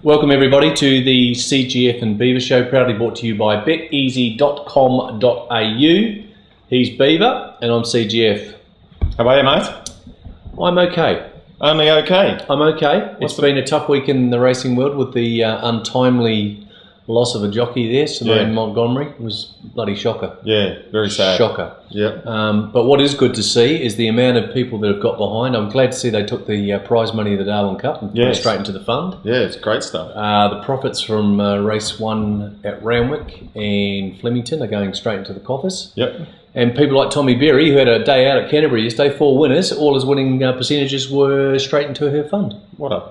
Welcome everybody to the CGF and Beaver show, proudly brought to you by BetEzy.com.au. He's Beaver and I'm CGF. How are you, mate? I'm okay. Only okay? I'm okay. It's been a tough week in the racing world with the untimely loss of a jockey there, Simone Montgomery. It was bloody shocker. Yeah, very sad. Shocker. Yeah. But what is good to see is the amount of people that have got behind. I'm glad to see they took the prize money of the Darwin Cup and put it straight into the fund. Yeah, it's great stuff. The profits from race 1 at Randwick and Flemington are going straight into the coffers. Yep. And people like Tommy Berry, who had a day out at Canterbury yesterday, 4 winners, all his winning percentages were straight into her fund. What a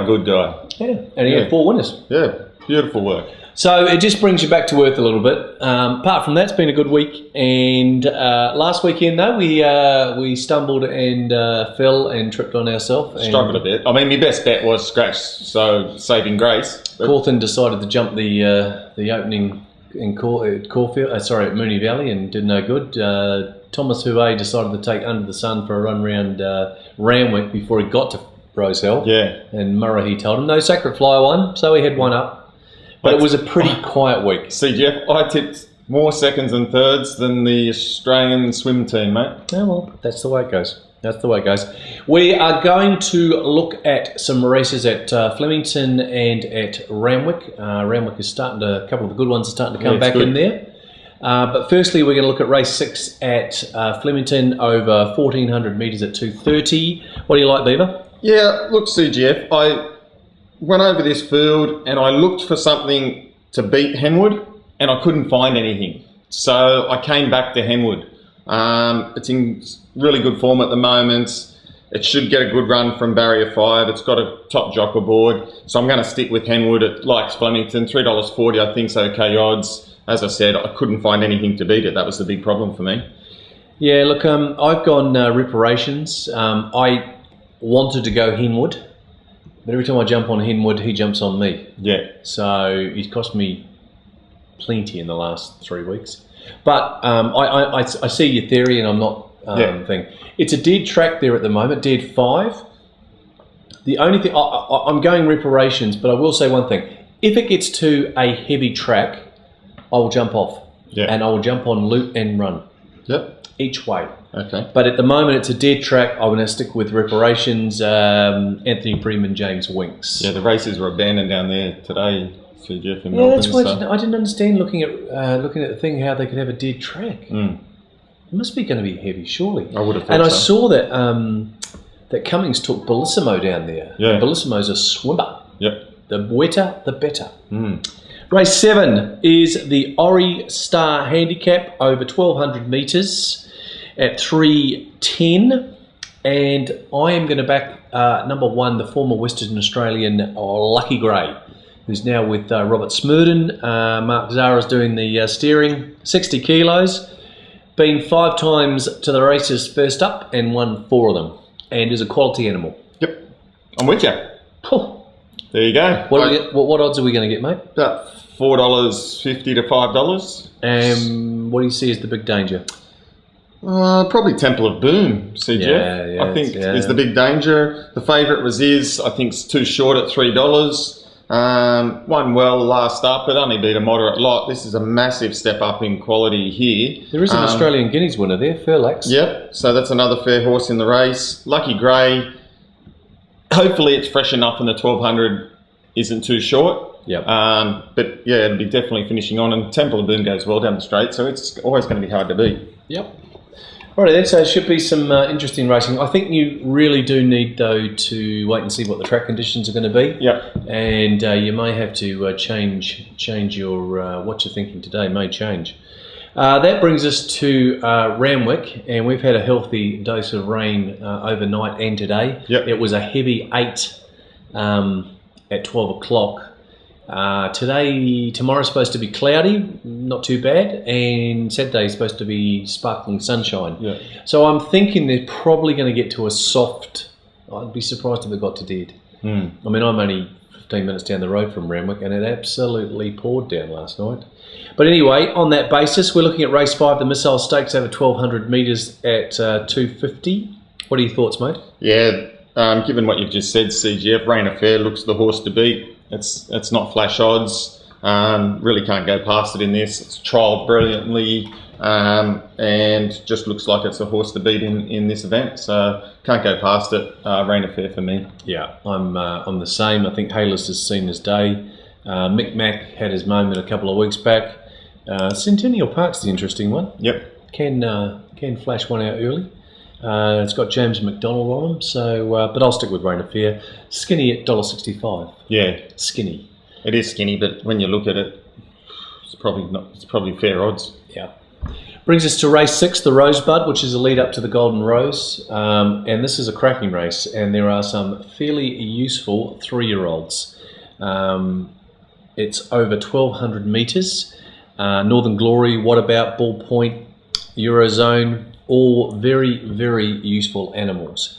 good guy. Yeah, and he had 4 winners. Yeah, beautiful work. So it just brings you back to earth a little bit. Apart from that, it's been a good week. And last weekend, though, we stumbled and fell and tripped on ourselves. Struggled a bit. I mean, my best bet was scratch, so saving grace. Cawthon decided to jump the opening in Caulfield, at Moonee Valley, and did no good. Thomas Huet decided to take Under the Sun for a run round Randwick before he got to Rose Hill. Yeah. And Murray told him no Sacred Flyer won, so he had one up. But it was a pretty quiet week. CGF, I tipped more seconds and thirds than the Australian swim team, mate. Oh, well, that's the way it goes. We are going to look at some races at Flemington and at Randwick. Randwick is a couple of the good ones are starting to come back in there. But firstly, we're going to look at race 6 at Flemington over 1,400 metres at 2:30. What do you like, Beaver? Yeah, look, CGF, I went over this field and I looked for something to beat Henwood and I couldn't find anything. So I came back to Henwood. It's in really good form at the moment. It should get a good run from barrier 5. It's got a top jocker board. So I'm going to stick with Henwood. It likes Flemington. $3.40 I think's okay odds. As I said, I couldn't find anything to beat it. That was the big problem for me. Yeah, look, I've gone reparations. I wanted to go Henwood. But every time I jump on Henwood, he jumps on me. Yeah. So he's cost me plenty in the last 3 weeks. But I see your theory, and I'm not thing. It's a dead track there at the moment, dead 5. The only thing I'm going reparations, but I will say one thing: if it gets to a heavy track, I will jump off, and I will jump on loop and run. Yep. Each way. Okay. But at the moment, it's a dead track. I'm going to stick with reparations. Anthony Freeman, James Winks. Yeah, the races were abandoned down there today. CGF in Melbourne. Yeah, that's why I didn't understand looking at the thing how they could have a dead track. It must be going to be heavy, surely. I would have thought so. And I saw that that Cummings took Bellissimo down there. Yeah. Bellissimo's a swimmer. Yep. The wetter, the better. Race 7 is the Ori Star Handicap over 1,200 metres at 3:10, and I am going to back number 1, the former Western Australian Lucky Gray, who's now with Robert Smurden. Mark Zara's doing the steering, 60 kilos, been 5 times to the races first up and won 4 of them, and is a quality animal. Yep, I'm with you. There you go. What odds are we going to get, mate? About $4.50 to $5. And what do you see as the big danger? Probably Temple of Boom, CGF. Yeah, I think is the big danger. The favourite was I think it's too short at $3. Won well last up, but only beat a moderate lot. This is a massive step up in quality here. There is an Australian Guineas winner there, Furlax. Yep, so that's another fair horse in the race. Lucky Gray, hopefully it's fresh enough and the 1,200 isn't too short. Yep. But yeah, it'll be definitely finishing on, and Temple of Boom goes well down the straight, so it's always going to be hard to beat. Yep. Alright then, so it should be some interesting racing. I think you really do need, though, to wait and see what the track conditions are going to be. Yep. And you may have to change your what you're thinking today may change. That brings us to Randwick, and we've had a healthy dose of rain overnight and today. Yep. It was a heavy 8 at 12 o'clock. Tomorrow's supposed to be cloudy, not too bad, and Saturday's supposed to be sparkling sunshine. Yeah. So I'm thinking they're probably going to get to a soft. I'd be surprised if it got to dead. I mean, I'm only 15 minutes down the road from Randwick, and it absolutely poured down last night. But anyway, on that basis, we're looking at race 5, the Missile Stakes over 1,200 metres at 250. What are your thoughts, mate? Yeah, given what you've just said, CGF, Rain Affair looks the horse to beat. It's not flash odds. Really can't go past it in this. It's trialled brilliantly. And just looks like it's a horse to beat in this event, so can't go past it. Rain of Fair for me. Yeah, I'm the same. I think Hayless has seen his day. Mick Mac had his moment a couple of weeks back. Centennial Park's the interesting one. Yep. Can flash one out early. It's got James McDonald on him, so but I'll stick with Rain of Fair. Skinny at $1.65. Yeah, skinny. It is skinny, but when you look at it, it's probably fair odds. Yeah. Brings us to race 6, the Rosebud, which is a lead up to the Golden Rose. And this is a cracking race, and there are some fairly useful 3-year-olds. It's over 1,200 metres. Northern Glory, What About, Bull Point, Eurozone, all very, very useful animals.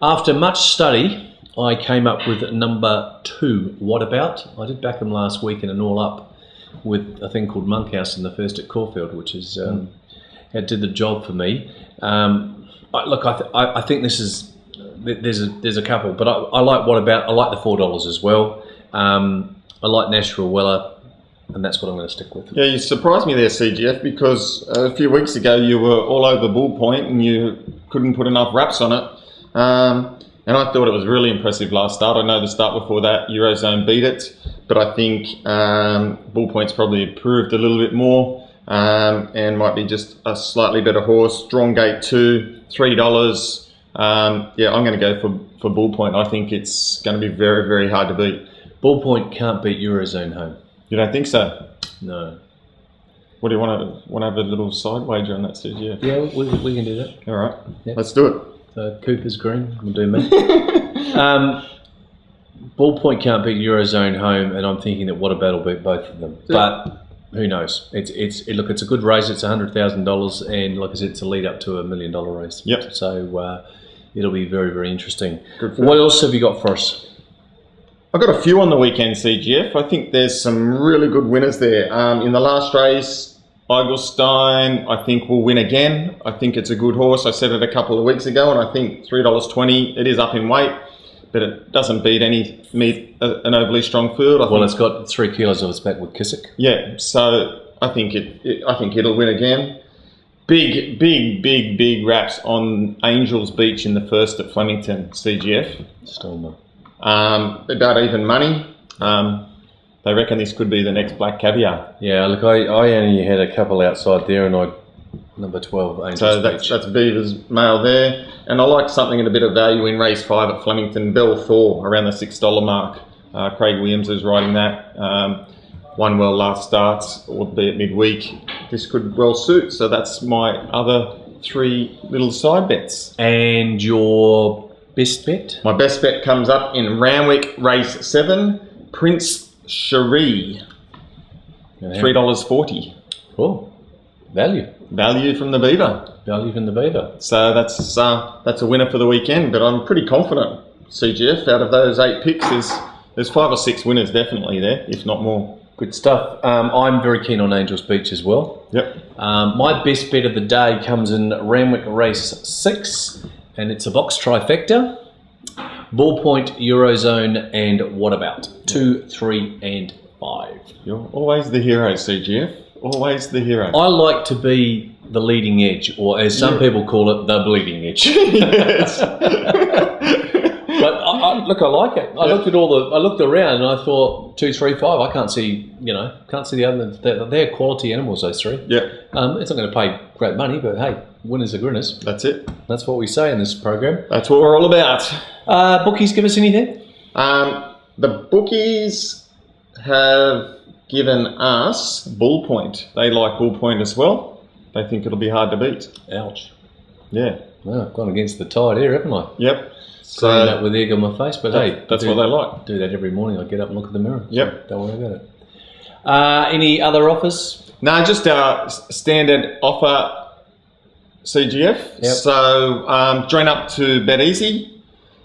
After much study, I came up with number 2, What About. I did back him last week in an all-up with a thing called Monkhouse in the first at Caulfield, which is did the job for me. I think this is there's a couple, but I like What About. I like the $4 as well. I like Nashville Weller, and that's what I'm going to stick with. Yeah, you surprised me there, CGF, because a few weeks ago you were all over Bull Point and you couldn't put enough wraps on it. And I thought it was really impressive last start. I know the start before that, Eurozone beat it, but I think Bull Point's probably improved a little bit more and might be just a slightly better horse. Drawn Gate 2, $3. I'm going to go for Bull Point. I think it's going to be very, very hard to beat. Bull Point can't beat Eurozone home. You don't think so? No. What do you want to have a little side wager on that, CGF? Yeah, we can do that. All right, yeah. Let's do it. So Cooper's Green, we'll do me. Bull Point can't beat Eurozone home, and I'm thinking that What About will beat both of them. Yeah. But who knows? It's a good race. It's $100,000, and like I said, it's a lead up to $1 million race. Yep. So it'll be very, very interesting. What else have you got for us? I've got a few on the weekend, CGF. I think there's some really good winners there. In the last race, Eigelstein, I think, will win again. I think it's a good horse. I said it a couple of weeks ago, and I think $3.20. It is up in weight, but it doesn't beat an overly strong field. It's got 3 kilos of its back with Kissick. Yeah, so I think it'll win again. Big wraps on Angels Beach in the first at Flemington, CGF. Stormer. About even money. They reckon this could be the next Black Caviar. Yeah, look, I only had a couple outside there, and number 12, Angels so Beach. That's Beaver's mail there. And I like something in a bit of value in race 5 at Flemington, Bell Thor, around the $6 mark. Craig Williams is riding that. Won well last start, albeit midweek. This could well suit. So that's my other 3 little side bets. And your best bet? My best bet comes up in Randwick race 7, Prince Cherie, $3.40. Cool. Value from the Beaver. So that's a winner for the weekend. But I'm pretty confident, CGF, out of those 8 picks, there's 5 or 6 winners definitely there, if not more. Good stuff. I'm very keen on Angels Beach as well. Yep. My best bet of the day comes in Randwick race 6, and it's a box trifecta. Bull Point, Eurozone, and What About? 2, 3, and 5. You're always the hero, CGF. Always the hero. I like to be the leading edge, or as some people call it, the bleeding edge. Yes. But I like it. I looked around and I thought 2, 3, 5. I can't see the other. They're quality animals, those 3. Yeah. It's not going to pay great money, but hey, winners are grinners. That's it. That's what we say in this program. That's what we're all about. Bookies, give us anything? The bookies have given us Bull Point. They like Bull Point as well. They think it'll be hard to beat. Ouch. Yeah. Well, I've gone against the tide here, haven't I? Yep. So that with egg on my face, but hey, that's what they like. Do that every morning. I get up and look at the mirror. Yep. Don't worry about it. Any other offers? No, just our standard offer, CGF. Yep. So join up to BetEzy.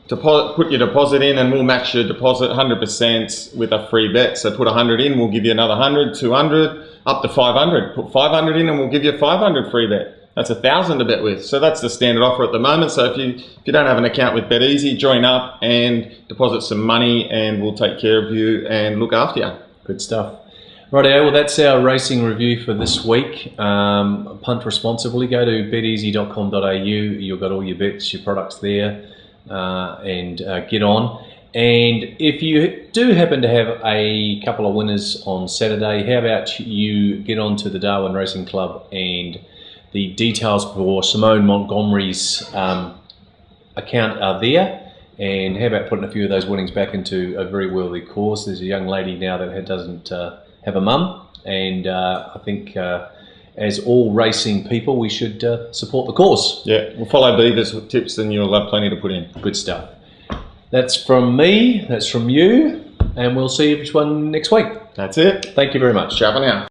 Put your deposit in and we'll match your deposit 100% with a free bet. So put 100 in, we'll give you another 100, 200, up to 500. Put 500 in and we'll give you 500 free bet. That's 1,000 to bet with. So that's the standard offer at the moment. So if you don't have an account with BetEzy, join up and deposit some money, and we'll take care of you and look after you. Good stuff. Rightio, well, that's our racing review for this week. Punt responsibly. Go to betezy.com.au. You've got all your bets, your products there, and get on. And if you do happen to have a couple of winners on Saturday, how about you get on to the Darwin Racing Club, and the details for Simone Montgomery's account are there. And how about putting a few of those winnings back into a very worthy cause? There's a young lady now that doesn't have a mum, and I think as all racing people, we should support the cause. Yeah, we'll follow Beaver's tips, and you'll have plenty to put in. Good stuff. That's from me, that's from you, and we'll see everyone next week. That's it. Thank you very much. Ciao for now.